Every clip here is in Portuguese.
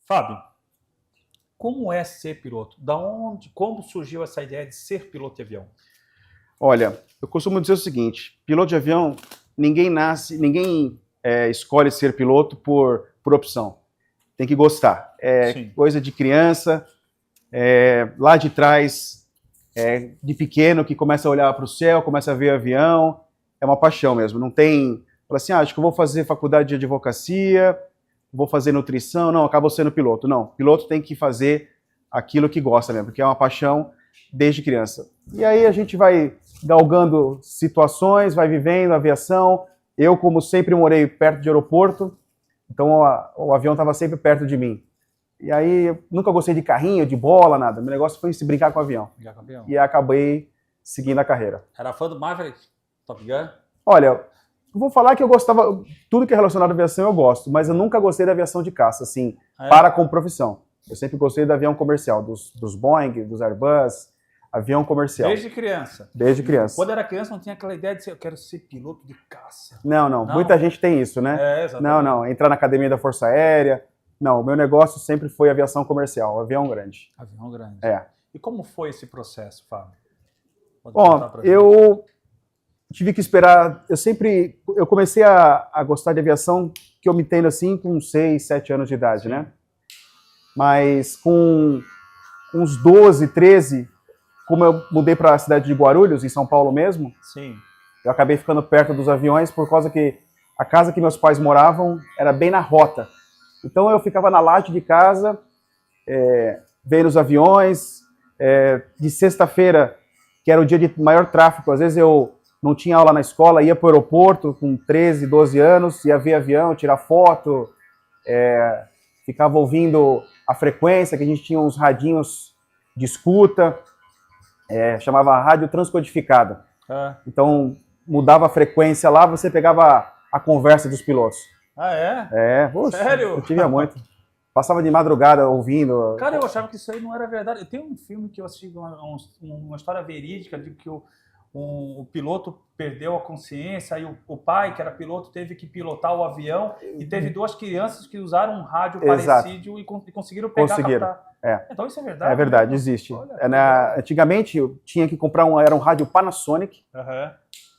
Fábio, como é ser piloto? Da onde, como surgiu essa ideia de ser piloto de avião? Olha, eu costumo dizer o seguinte, piloto de avião, ninguém nasce, ninguém escolhe ser piloto por opção. Tem que gostar. É Sim. coisa de criança, lá de trás, de pequeno, que começa a olhar para o céu, começa a ver avião, é uma paixão mesmo. Não tem, fala assim, acho que eu vou fazer faculdade de advocacia, vou fazer nutrição, não, acabo sendo piloto. Não, piloto tem que fazer aquilo que gosta mesmo, porque é uma paixão desde criança. E aí a gente vai galgando situações, vai vivendo aviação. Eu, como sempre, morei perto de aeroporto, então o avião estava sempre perto de mim. E aí, nunca gostei de carrinho, de bola, nada. Meu negócio foi se brincar com o avião. Brincar com avião. E acabei seguindo a carreira. Era fã do Maverick? Top Gun? Olha, vou falar que eu gostava, tudo que é relacionado à aviação eu gosto, mas eu nunca gostei da aviação de caça, assim, para como profissão. Eu sempre gostei do avião comercial, dos Boeing, dos Airbus, avião comercial. Desde criança? Desde criança. Quando era criança não tinha aquela ideia de ser, eu quero ser piloto de caça. Não. Muita gente tem isso, né? Exatamente. Não. Entrar na academia da Força Aérea. Não, o meu negócio sempre foi aviação comercial, avião grande. Avião grande. E como foi esse processo, Fábio? Bom, eu tive que esperar, eu comecei a gostar de aviação, que eu me entendo assim, com 6, 7 anos de idade, Sim. né? Mas com uns 12, 13, como eu mudei para a cidade de Guarulhos, em São Paulo mesmo, Sim. eu acabei ficando perto dos aviões por causa que a casa que meus pais moravam era bem na rota. Então eu ficava na laje de casa, vendo os aviões, de sexta-feira, que era o dia de maior tráfego, às vezes eu não tinha aula na escola, ia para o aeroporto com 13, 12 anos, ia ver avião, tirar foto, ficava ouvindo a frequência, que a gente tinha uns radinhos de escuta, chamava rádio transcodificada. Então mudava a frequência lá, você pegava a conversa dos pilotos. Ah, é? Poxa, Sério? eu tive muito. Passava de madrugada ouvindo. Cara, eu achava que isso aí não era verdade. Tem um filme que eu assisti, uma história verídica de que o piloto perdeu a consciência e o pai, que era piloto, teve que pilotar o avião e teve duas crianças que usaram um rádio parecido e conseguiram pegar. Captar. Então isso é verdade? É verdade, existe. Antigamente eu tinha que comprar era um rádio Panasonic,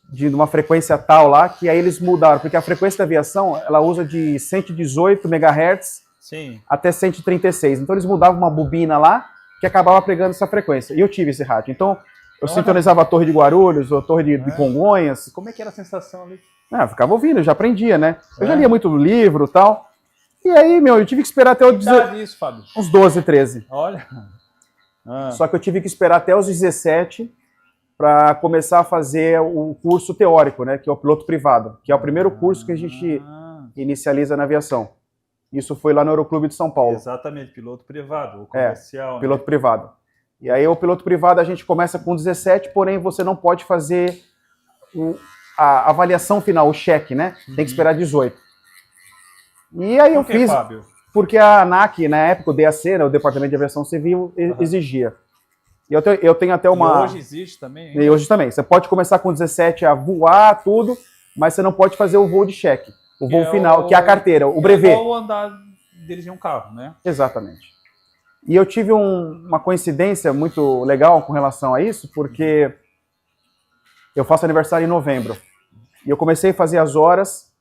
de uma frequência tal lá, que aí eles mudaram, porque a frequência da aviação, ela usa de 118 MHz até 136. Então eles mudavam uma bobina lá, que acabava pegando essa frequência. E eu tive esse rádio. Então eu sintonizava a Torre de Guarulhos, a Torre de Congonhas. Como é que era a sensação ali? Eu ficava ouvindo, eu já aprendia, né? Eu já lia muito livro e tal. E aí, eu tive que esperar até isso, Fábio? uns 12, 13. Olha. Só que eu tive que esperar até os 17 para começar a fazer o curso teórico, né? Que é o piloto privado, que é o primeiro curso que a gente inicializa na aviação. Isso foi lá no Aeroclube de São Paulo. Exatamente, piloto privado, o comercial. Piloto privado. E aí o piloto privado a gente começa com 17, porém você não pode fazer a avaliação final, o cheque, né? Tem que esperar 18. E aí eu fiz, Fábio? Porque a ANAC, na época, o DAC, né, o Departamento de Aviação Civil, exigia. E eu tenho até uma... E hoje existe também? E hoje também. Você pode começar com 17 a voar, tudo, mas você não pode fazer o voo de cheque. O voo final, que é a carteira, o brevet. Ou andar, dirigir um carro, né? Exatamente. E eu tive uma coincidência muito legal com relação a isso, porque eu faço aniversário em novembro. E eu comecei a fazer as horas,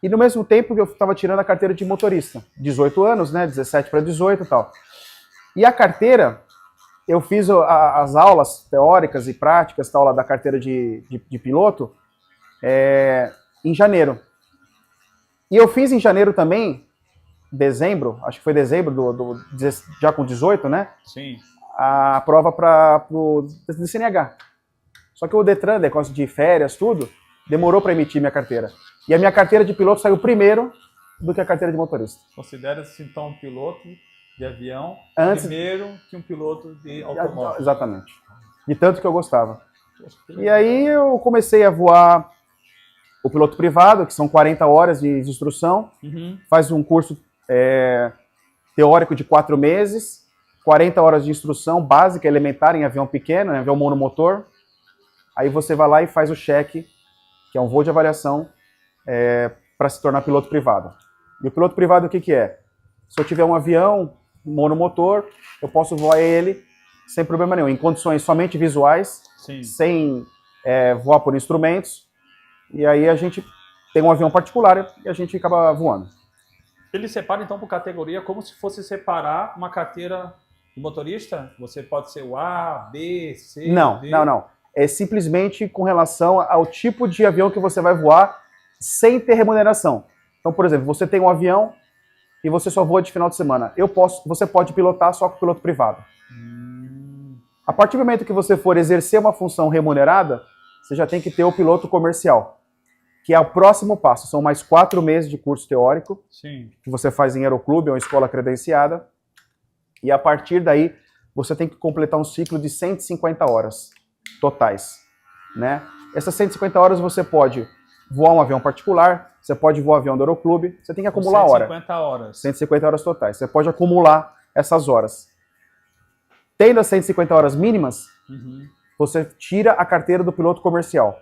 e no mesmo tempo que eu estava tirando a carteira de motorista. 18 anos, né? 17 para 18 e tal. E a carteira, eu fiz as aulas teóricas e práticas tal, lá da carteira de piloto em janeiro. E eu fiz em janeiro também, dezembro, acho que foi dezembro, já com 18, né? Sim. A prova para o CNH. Só que o Detran, negócio de férias, tudo, demorou para emitir minha carteira. E a minha carteira de piloto saiu primeiro do que a carteira de motorista. Considera-se então um piloto de avião primeiro que um piloto de automóvel. Exatamente. De tanto que eu gostava. E aí eu comecei a voar o piloto privado, que são 40 horas de instrução, faz um curso teórico de 4 meses, 40 horas de instrução básica, elementar, em avião pequeno, em avião monomotor. Aí você vai lá e faz o cheque, que é um voo de avaliação, para se tornar piloto privado. E o piloto privado o que é? Se eu tiver um avião monomotor, eu posso voar ele sem problema nenhum, em condições somente visuais, Sim. sem voar por instrumentos, e aí a gente tem um avião particular e a gente acaba voando. Ele separa então por categoria como se fosse separar uma carteira de motorista? Você pode ser o A, B, C, Não, D? não. É simplesmente com relação ao tipo de avião que você vai voar sem ter remuneração. Então, por exemplo, você tem um avião e você só voa de final de semana. Você pode pilotar só com piloto privado. A partir do momento que você for exercer uma função remunerada, você já tem que ter o piloto comercial, que é o próximo passo. São mais 4 meses de curso teórico, Sim. que você faz em aeroclube ou em escola credenciada. E a partir daí, você tem que completar um ciclo de 150 horas totais, né? Essas 150 horas você pode voar um avião particular, você pode voar um avião do aeroclube, você tem que acumular 150 horas. 150 horas totais. Você pode acumular essas horas. Tendo as 150 horas mínimas, você tira a carteira do piloto comercial.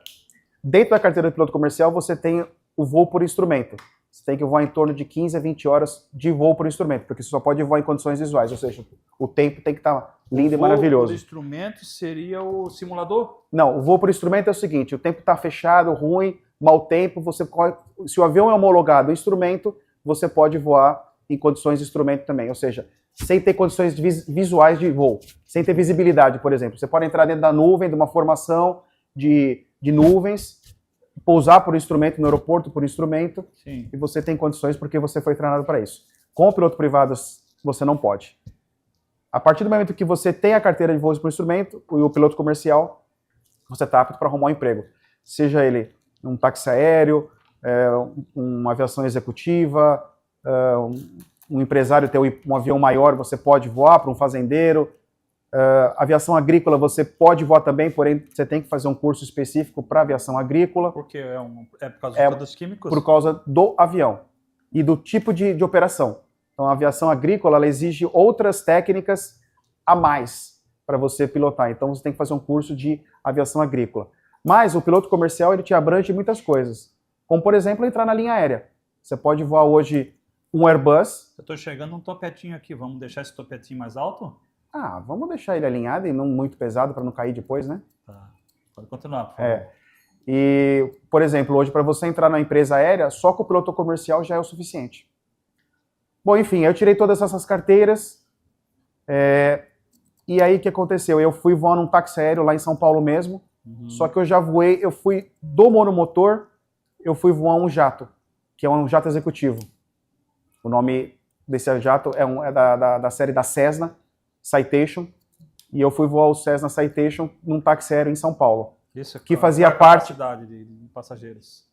Dentro da carteira do piloto comercial, você tem o voo por instrumento. Você tem que voar em torno de 15 a 20 horas de voo por instrumento, porque você só pode voar em condições visuais, ou seja, o tempo tem que estar lindo e maravilhoso. O voo por instrumento seria o simulador? Não, o voo por instrumento é o seguinte, o tempo está fechado, ruim, mau tempo, se o avião é homologado o instrumento, você pode voar em condições de instrumento também, ou seja, sem ter condições visuais de voo, sem ter visibilidade, por exemplo. Você pode entrar dentro da nuvem, de uma formação de nuvens, pousar por instrumento no aeroporto por instrumento. Sim. E você tem condições porque você foi treinado para isso. Com o piloto privado você não pode. A partir do momento que você tem a carteira de voos por instrumento e o piloto comercial, você está apto para arrumar um emprego. Seja ele um táxi aéreo, uma aviação executiva, um empresário ter um avião maior, você pode voar para um fazendeiro. Aviação agrícola você pode voar também, porém você tem que fazer um curso específico para aviação agrícola. Por quê? É por causa dos produtos químicos? Por causa do avião e do tipo de operação. Então a aviação agrícola ela exige outras técnicas a mais para você pilotar. Então você tem que fazer um curso de aviação agrícola. Mas o piloto comercial ele te abrange muitas coisas. Como por exemplo entrar na linha aérea. Você pode voar hoje um Airbus. Eu estou chegando um topetinho aqui. Vamos deixar esse topetinho mais alto? Vamos deixar ele alinhado e não muito pesado para não cair depois, né? Tá. Pode continuar, por favor. E, por exemplo, hoje para você entrar na empresa aérea, só com o piloto comercial já é o suficiente. Bom, enfim, eu tirei todas essas carteiras. E aí o que aconteceu? Eu fui voar num táxi aéreo lá em São Paulo mesmo, só que eu fui do monomotor, eu fui voar um jato, que é um jato executivo. O nome desse jato é da série da Cessna Citation, e eu fui voar o Cessna Citation num táxi aéreo em São Paulo. Isso, que fazia parte... capacidade de passageiros?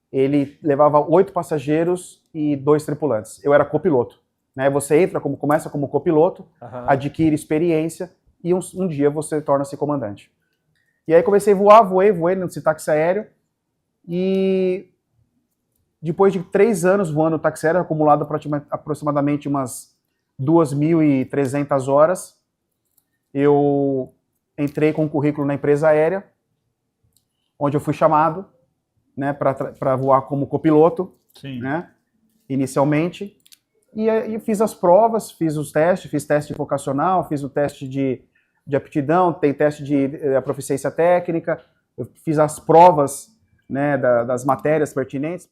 Ele levava 8 passageiros e 2 tripulantes. Eu era copiloto. Né? Você começa como copiloto, adquire experiência, e um dia você torna-se comandante. E aí comecei a voar, voei nesse táxi aéreo, e depois de 3 anos voando táxi aéreo, acumulado aproximadamente umas 2.300 horas, eu entrei com um currículo na empresa aérea, onde eu fui chamado, né, para voar como copiloto, né, inicialmente, e fiz as provas, fiz os testes, fiz teste vocacional, fiz o teste de aptidão, tem teste de proficiência técnica, eu fiz as provas, né, das matérias pertinentes.